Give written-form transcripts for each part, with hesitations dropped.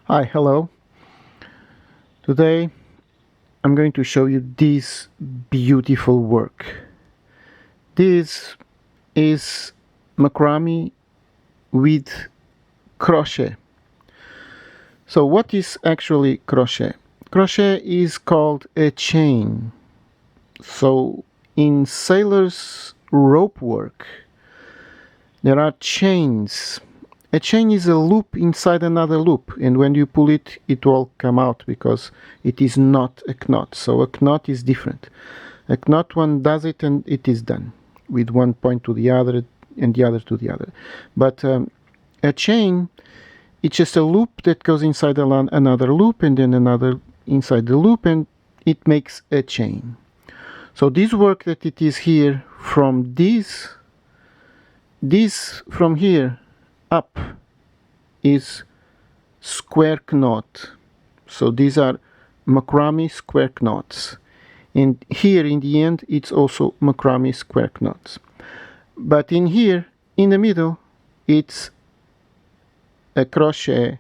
Hi, hello. Today I'm going to show you this beautiful work. This is macrame with crochet. So what is actually crochet? Crochet is called a chain. So in sailors' rope work there are chains. A chain is a loop inside another loop, and when you pull it, it will come out because it is not a knot. So a knot is different. A knot, one does it and it is done with one point to the other and the other to the other. But a chain, it's just a loop that goes inside another loop and then another inside the loop, and it makes a chain. So this work that it is here from this from here up is square knot. So these are macrame square knots, and here in the end it's also macrame square knots. But in here in the middle it's a crochet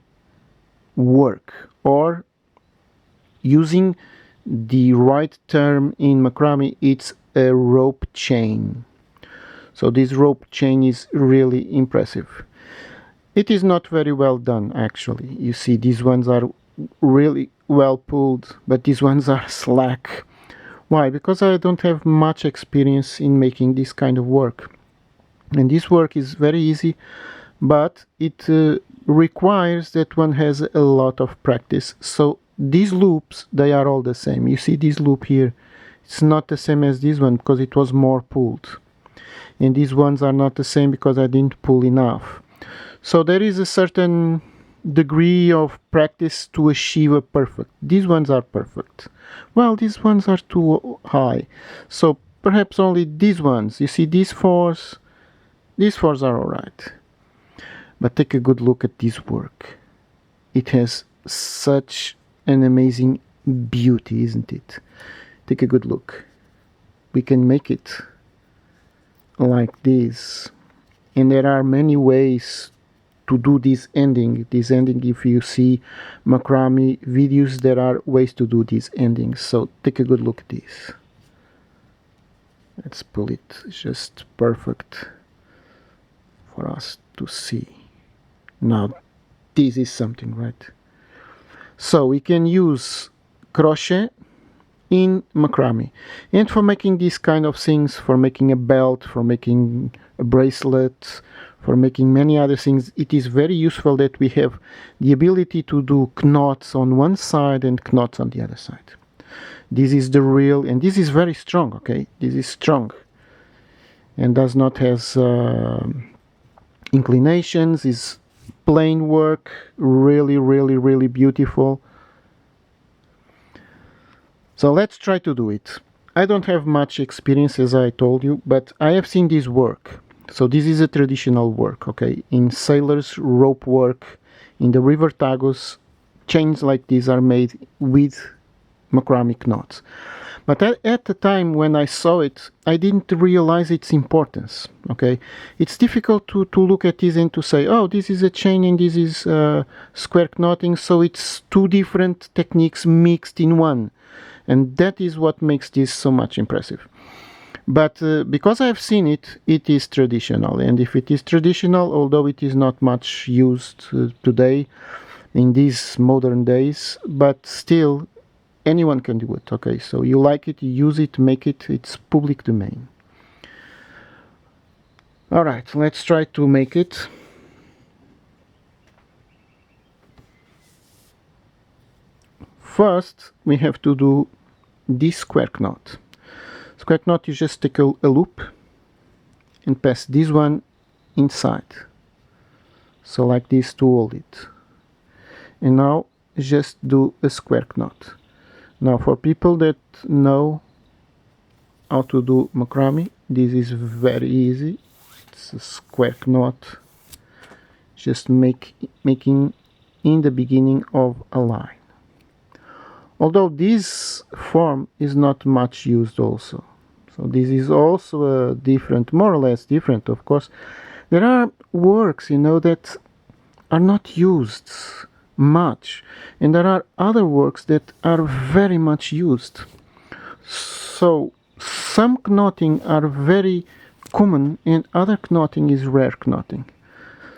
work, or using the right term in macrame, it's a rope chain. So this rope chain is really impressive. It is not very well done, actually. You see, these ones are really well pulled, but these ones are slack. Why? Because I don't have much experience in making this kind of work. And this work is very easy, but it requires that one has a lot of practice. So these loops, they are all the same. You see this loop here, it's not the same as this one because it was more pulled. And these ones are not the same because I didn't pull enough. So there is a certain degree of practice to achieve a perfect. These ones are perfect. Well, these ones are too high. So perhaps only these ones. You see, these fours are alright. But take a good look at this work. It has such an amazing beauty, isn't it? Take a good look. We can make it like this, and there are many ways to do this ending. If you see macrame videos, there are ways to do these endings. So take a good look at this. Let's pull it. It's just perfect for us to see. Now this is something, right? So we can use crochet in macrame, and for making these kind of things, for making a belt, for making a bracelet, for making many other things, it is very useful that we have the ability to do knots on one side and knots on the other side. This is the real, and this is very strong. Okay, this is strong and does not has inclinations. Is plain work, really beautiful. So let's try to do it. I don't have much experience, as I told you, but I have seen this work. So this is a traditional work, okay? In sailors' rope work, in the river Tagus, chains like these are made with macrame knots. But at the time when I saw it, I didn't realize its importance, okay? It's difficult to look at this and to say, oh, this is a chain and this is square knotting, so it's two different techniques mixed in one. And that is what makes this so much impressive. But because I've seen it, it is traditional. And if it is traditional, although it is not much used today in these modern days, but still anyone can do it. Okay, so you like it, you use it, make it, it's public domain. Alright, let's try to make it. First, we have to do this square knot. Square knot, you just take a loop and pass this one inside. So like this to hold it. And now just do a square knot. Now for people that know how to do macrame, this is very easy. It's a square knot. Just making in the beginning of a line. Although this form is not much used also. So this is also a different, more or less different, of course. There are works, you know, that are not used much, and there are other works that are very much used. So some knotting are very common and other knotting is rare knotting.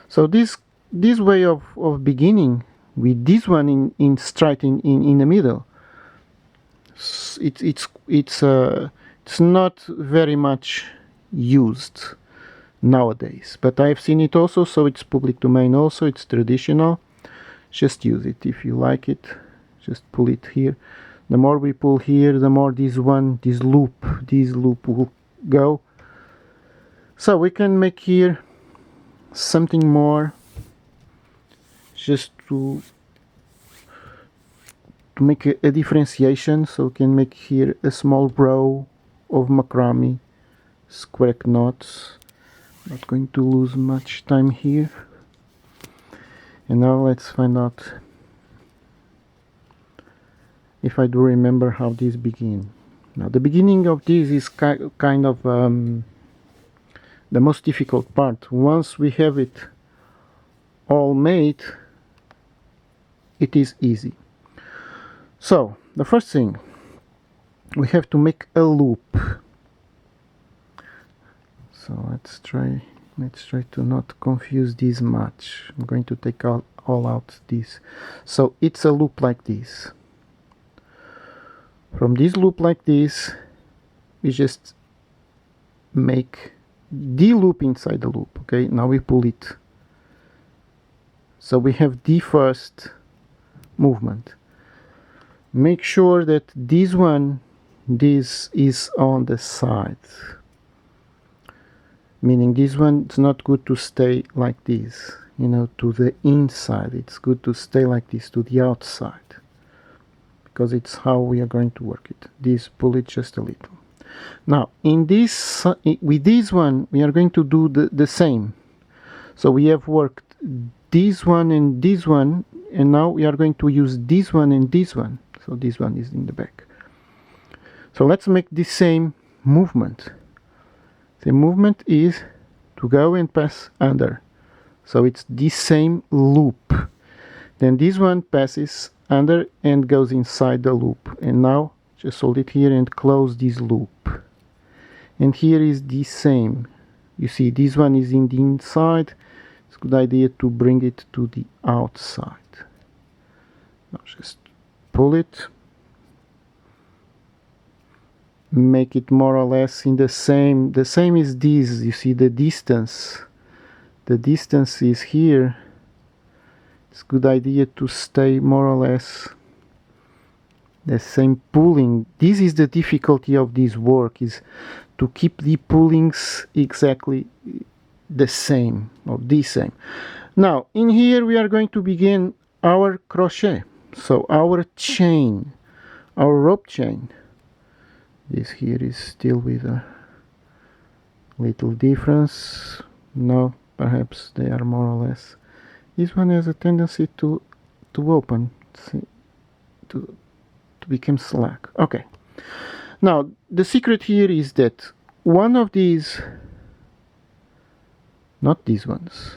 So this way of beginning with this one in straight in the middle, it's not very much used nowadays, but I've seen it also, so it's public domain also, it's traditional. Just use it if you like it, just pull it here. The more we pull here, the more this loop will go. So we can make here something more, just to make a differentiation. So we can make here a small row of macrame square knots. Not going to lose much time here. And now let's find out if I do remember how this begin. Now the beginning of this is kind of the most difficult part. Once we have it all made, it is easy. So the first thing, we have to make a loop. So let's try to not confuse this much. I'm going to take all out this. So it's a loop like this. From this loop like this, we just make the loop inside the loop. Okay, now we pull it. So we have the first movement. Make sure that this is on the side. Meaning this one, it's not good to stay like this, you know, to the inside. It's good to stay like this, to the outside, because it's how we are going to work it. This, pull it just a little. Now, with this one, we are going to do the same. So we have worked this one, and now we are going to use this one and this one. So this one is in the back. So let's make the same movement. The movement is to go and pass under. So it's the same loop. Then this one passes under and goes inside the loop. And now just hold it here and close this loop. And here is the same. You see, this one is in the inside. It's a good idea to bring it to the outside. Now just pull it. Make it more or less in the same is this. You see the distance is here. It's a good idea to stay more or less the same pulling. This is the difficulty of this work, is to keep the pullings exactly the same, or the same. Now in here we are going to begin our crochet, so our chain, our rope chain. This here is still with a little difference. No, perhaps they are more or less. This one has a tendency to open, to become slack. Okay. Now the secret here is that one of these, not these ones.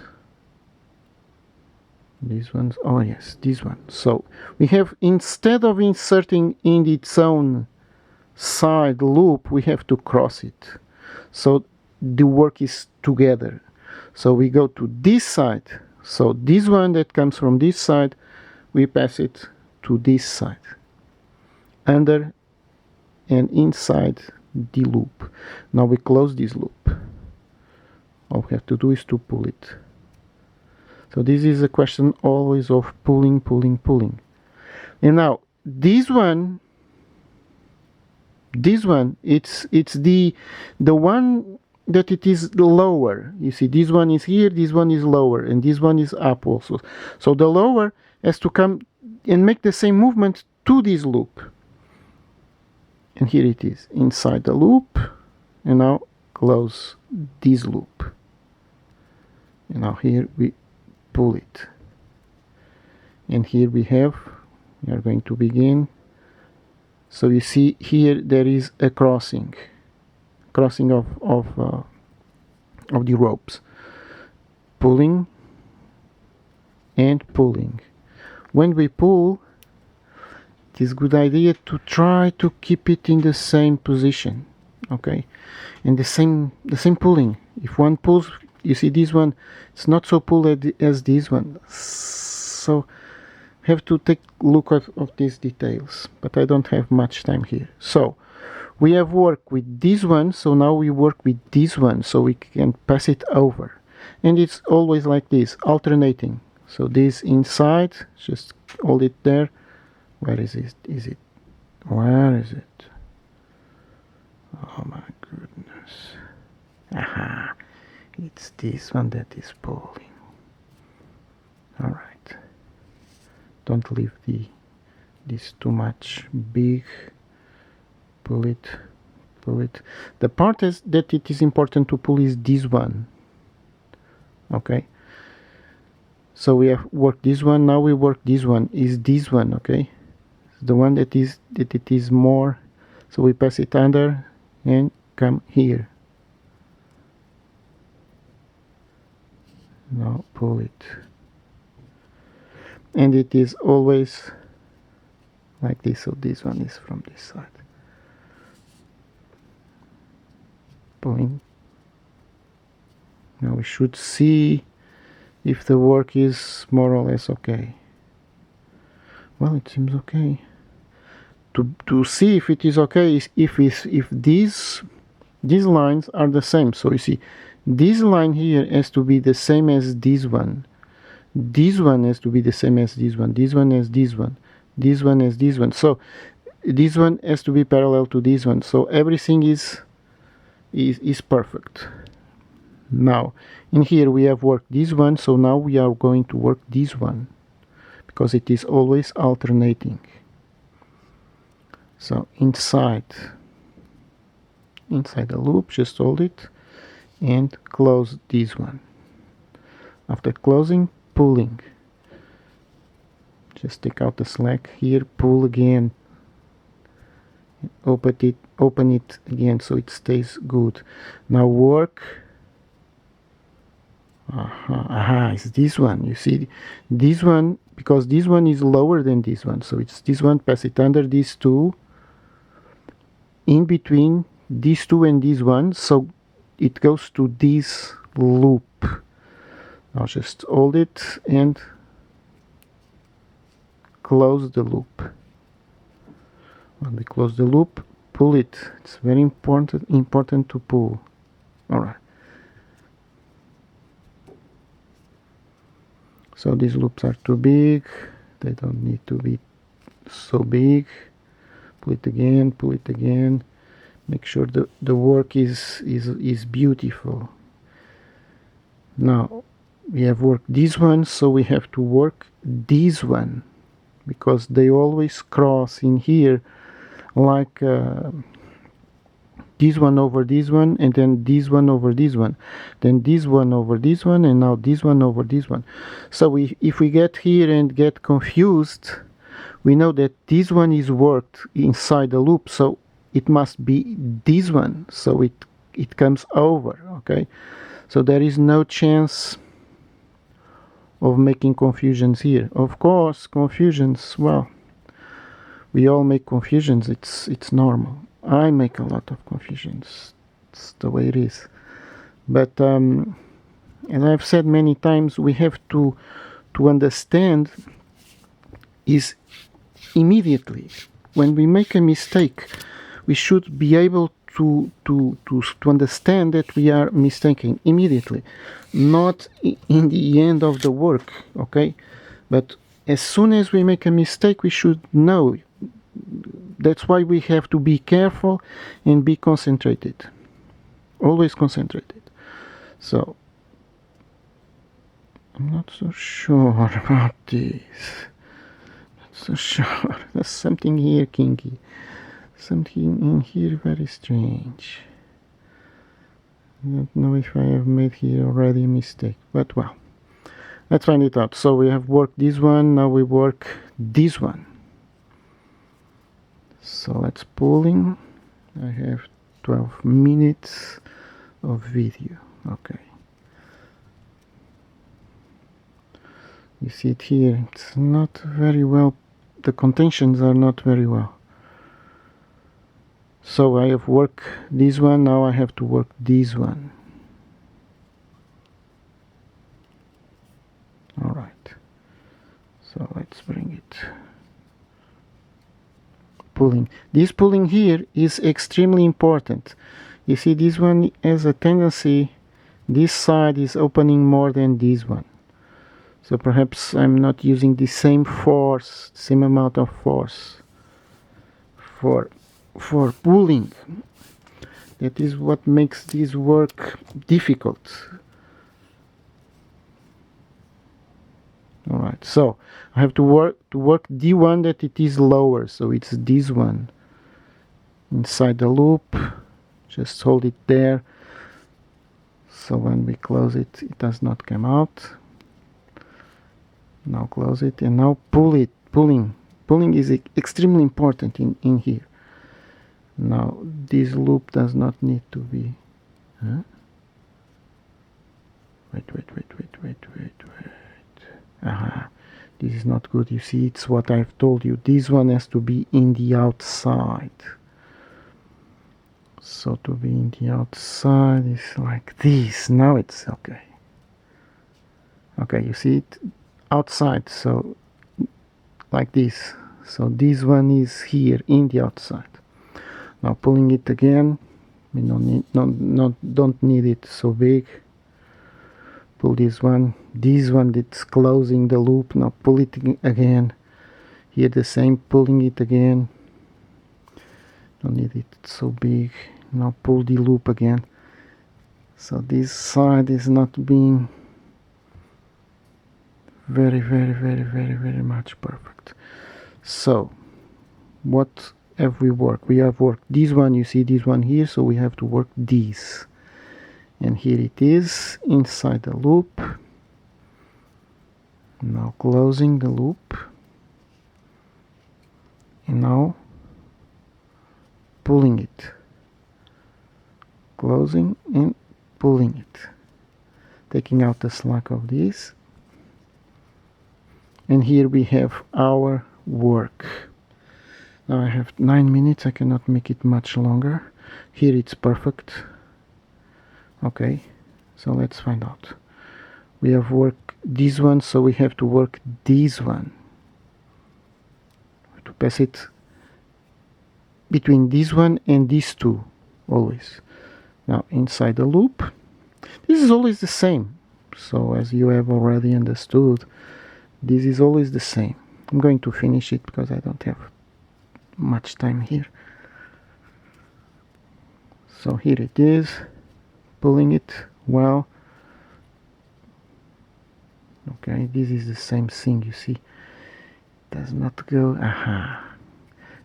These ones, oh yes, this one. So we have, instead of inserting in its own side loop, we have to cross it, so the work is together. So we go to this side, so this one that comes from this side, we pass it to this side, under and inside the loop. Now we close this loop. All we have to do is to pull it. So this is a question always of pulling. And now this one, it's the one that it is lower. You see, this one is here, this one is lower, and this one is up also. So the lower has to come and make the same movement to this loop. And here it is, inside the loop, and now close this loop. And now here we pull it. And here we are going to begin. So you see here there is a crossing of the ropes, pulling and pulling. when we pull, it is a good idea to try to keep it in the same position, okay, and the same pulling. If one pulls, you see this one, it's not so pulled as this one, so have to take a look of these details, but I don't have much time here. So we have worked with this one, so now we work with this one, so we can pass it over, and it's always like this, alternating. So this inside, just hold it there. Where is it? Where is it? Oh my goodness. Aha, it's this one that is pulling. All right, don't leave this too much big. Pull it. The part that it is important to pull is this one, okay. So we have worked this one, now we work this one, is this one, okay, the one that it is more, so we pass it under and come here. Now pull it, and it is always like this, so this one is from this side. Pulling. Now we should see if the work is more or less okay. Well, it seems okay. To see if it is okay is if these lines are the same. So you see, this line here has to be the same as this one. This one has to be the same as this one. This one as this one. This one as this one. So this one has to be parallel to this one. So everything is perfect. Now in here we have worked this one, so now we are going to work this one, because it is always alternating. So inside the loop, just hold it and close this one. After closing, pulling, just take out the slack here, pull again, open it again so it stays good. Now work. It's this one. You see this one, because this one is lower than this one, so it's this one. Pass it under these two, in between these two and this one, so it goes to this loop. Now just hold it and close the loop. When we close the loop, pull it. It's very important to pull. All right. So these loops are too big, they don't need to be so big. Pull it again, make sure the work is beautiful. Now we have worked this one, so we have to work this one, because they always cross in here, like this one over this one, and then this one over this one, then this one over this one, and now this one over this one. So if we get here and get confused, we know that this one is worked inside the loop, so it must be this one, so it comes over, okay. So there is no chance of making confusions here. Of course, confusions, well, we all make confusions, it's normal. I make a lot of confusions, it's the way it is. But as I've said many times, we have to understand is immediately when we make a mistake, we should be able to understand that we are mistaken immediately, not in the end of the work, okay. But as soon as we make a mistake, we should know. That's why we have to be careful and be concentrated, always concentrated. So I'm not so sure about this, not so sure. There's something here kinky, something in here very strange. I don't know if I have made here already a mistake, but well, let's find it out. So we have worked this one, now we work this one. So let's pulling. I have 12 minutes of video. Okay. You see it here, it's not very well, the contentions are not very well. So I have worked this one, now I have to work this one. Alright, so let's bring it. Pulling. This pulling here is extremely important. You see, this one has a tendency, this side is opening more than this one. So perhaps I'm not using the same force, same amount of force for pulling. That is what makes this work difficult. Alright, so I have to work the one that it is lower, so it's this one. Inside the loop, just hold it there, so when we close it, it does not come out. Now close it, and now pull it. Pulling is extremely important in here. Now this loop does not need to be, huh? Wait. Aha, this is not good. You see, it's what I've told you. This one has to be in the outside. So to be in the outside is like this. Now it's okay. Okay, you see it outside, so like this. So this one is here in the outside. Now pulling it again. We don't need it so big. Pull this one that's closing the loop. Now pull it again. Here the same, pulling it again. Don't need it so big. Now pull the loop again. So this side is not being very much perfect. So what have we worked? We have worked this one, you see this one here, so we have to work this. And here it is inside the loop. Now closing the loop, and now pulling it, closing and pulling it, taking out the slack of this. And here we have our work. Now I have 9 minutes, I cannot make it much longer. Here it's perfect. Okay, so let's find out. We have worked this one, so we have to work this one. To pass it between this one and these two, always. Now inside the loop, this is always the same. So as you have already understood, this is always the same. I'm going to finish it because I don't have much time here. So here it is. Pulling it well. Okay, this is the same thing, you see. Does not go, aha.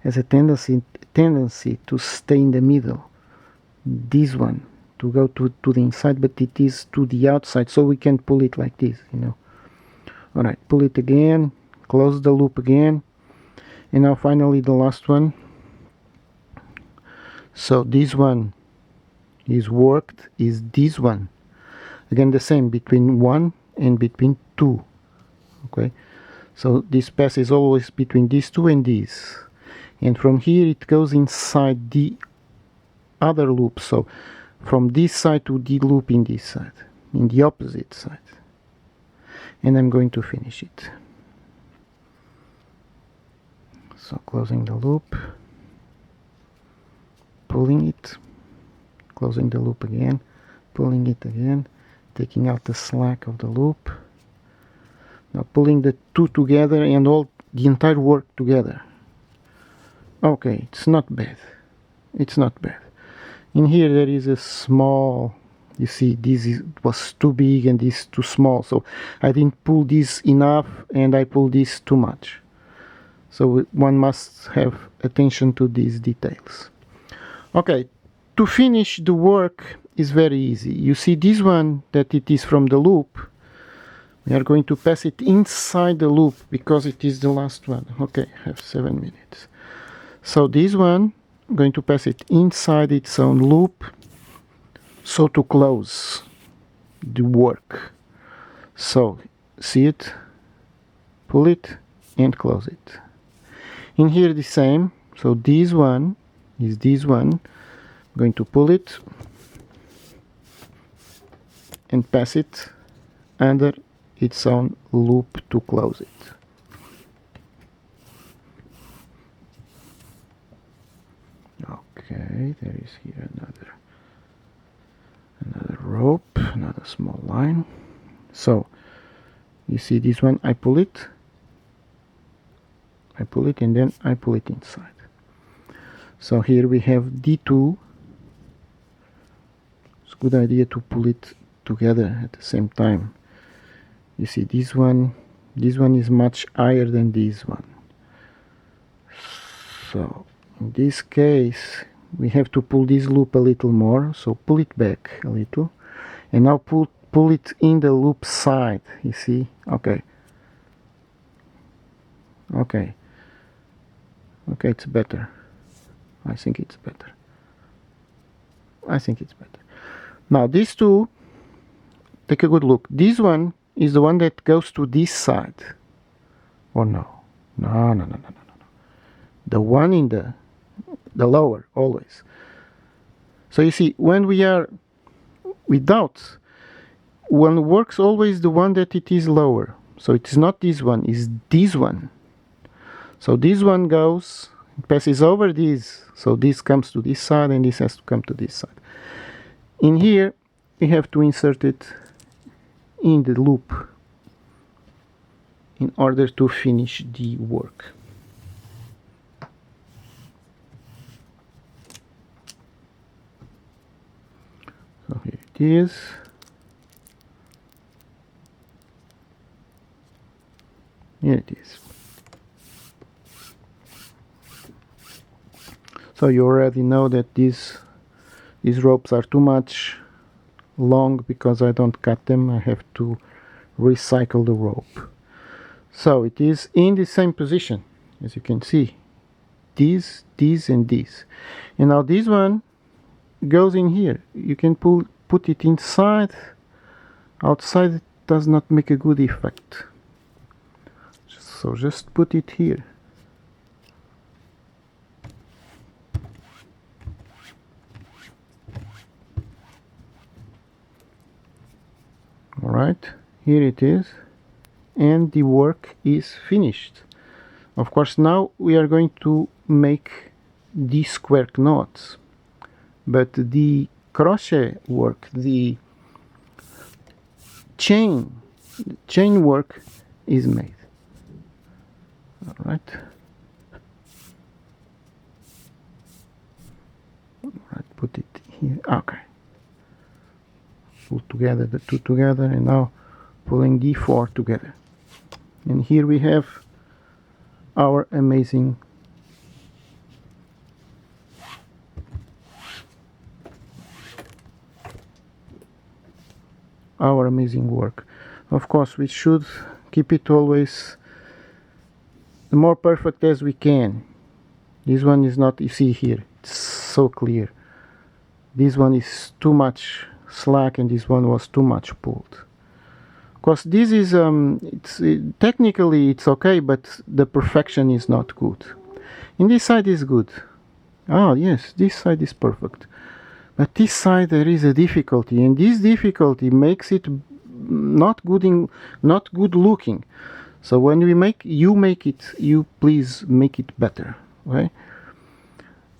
Has a tendency to stay in the middle. This one, to go to the inside, but it is to the outside, so we can pull it like this, you know. Alright, pull it again, close the loop again, and now finally the last one. So this one is worked, is this one. Again the same, between 1 and between 2. Okay, so this pass is always between these two and these. And from here it goes inside the other loop, so from this side to the loop in this side, in the opposite side. And I'm going to finish it. So closing the loop, pulling it, closing the loop again, pulling it again, taking out the slack of the loop. Now pulling the two together and all the entire work together. Okay, it's not bad. It's not bad. In here there is a small, you see, was too big and this too small, so I didn't pull this enough and I pulled this too much. So one must have attention to these details. Okay, to finish the work is very easy. You see this one, that it is from the loop. We are going to pass it inside the loop because it is the last one. Okay, I have 7 minutes. So this one, I'm going to pass it inside its own loop, so to close the work. So, see it? pull it and close it. In here the same, so this one is this one. I'm going to pull it and pass it under its own loop to close it. Okay, there is here another rope, another small line. So you see this one, I pull it and then I pull it inside. So here we have D2. It's a good idea to pull it together at the same time. You see this one is much higher than this one. So in this case we have to pull this loop a little more, so pull it back a little and now pull it in the loop side, you see. Okay, it's better. I think it's better. Now these two, take a good look. This one is the one that goes to this side, or no, the one in the lower always. So you see, when we are without, one works always the one that it is lower. So it's not this one, it's this one. So this one goes, passes over this, so this comes to this side and this has to come to this side. In here we have to insert it in the loop in order to finish the work. So here it is. Here it is. So you already know that these ropes are too much long because I don't cut them. I have to recycle the rope. So it is in the same position, as you can see. This, and this. And now this one goes in here. You can put it inside. Outside it does not make a good effect. So just put it here. Alright, here it is, and the work is finished. Of course, now we are going to make these square knots, but the crochet work, the chain work is made. Alright, put it here. Okay, pull together the two together, and now pulling the four together, and here we have our amazing work. Of course, we should keep it always the more perfect as we can. This one is not, you see here, it's so clear. This one is too much slack and this one was too much pulled. Of course, this is technically it's okay, but the perfection is not good. And this side is good. Oh yes, this side is perfect. But this side there is a difficulty, and this difficulty makes it not good looking. So when you please make it better, okay?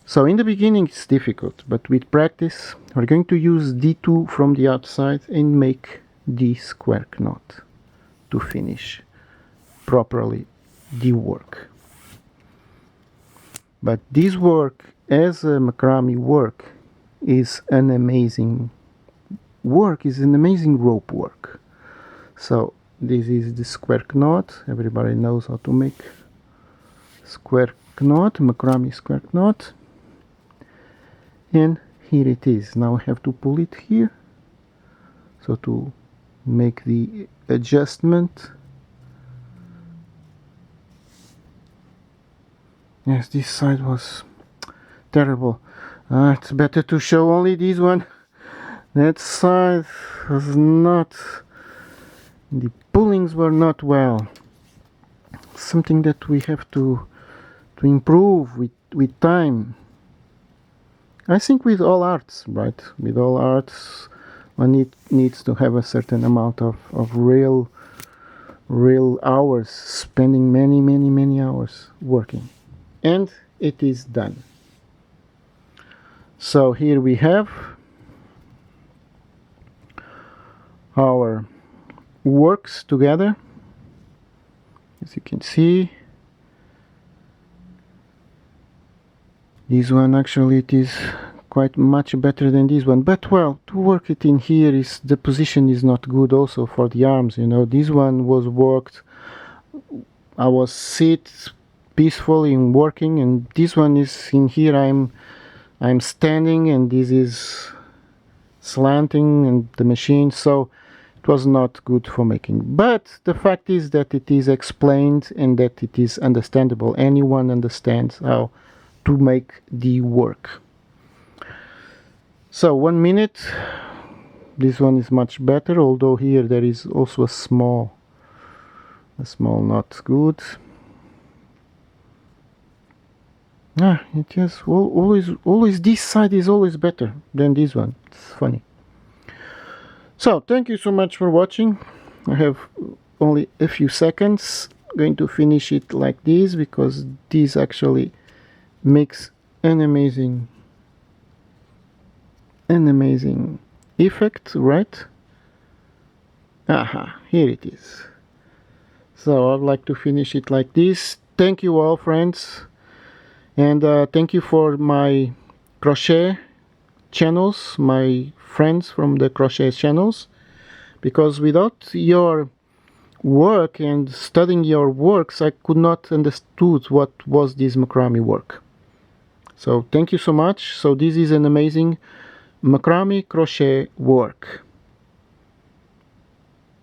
So in the beginning it's difficult, but with practice we're going to use D2 from the outside and make the square knot to finish properly the work. But this work as a macrame work is an amazing work, is an amazing rope work. So this is the square knot. Everybody knows how to make square knot, macrame square knot. And here it is. Now I have to pull it here, so to make the adjustment. Yes, this side was terrible. It's better to show only this one. That side was not, the pullings were not well. something that we have to improve with time. I think with all arts, right? With all arts, one needs to have a certain amount of real hours, spending many hours working. And it is done. So here we have our works together. As you can see, this one actually it is quite much better than this one, but well, to work it in here is the position is not good also for the arms, you know. This one was worked, I was sit peacefully in working, and this one is in here I'm standing, and this is slanting and the machine, so it was not good for making. But the fact is that it is explained and that it is understandable. Anyone understands how to make the work. So 1 minute, this one is much better, although here there is also a small not good. It is always this side is always better than this one. It's funny. So thank you so much for watching. I have only a few seconds. I'm going to finish it like this because this actually makes an amazing effect, right? Aha, here it is. So I'd like to finish it like this. Thank you all, friends, and thank you for my crochet channels, my friends from the crochet channels, because without your work and studying your works, I could not understood what was this macrame work. So thank you so much. So this is an amazing macrame crochet work.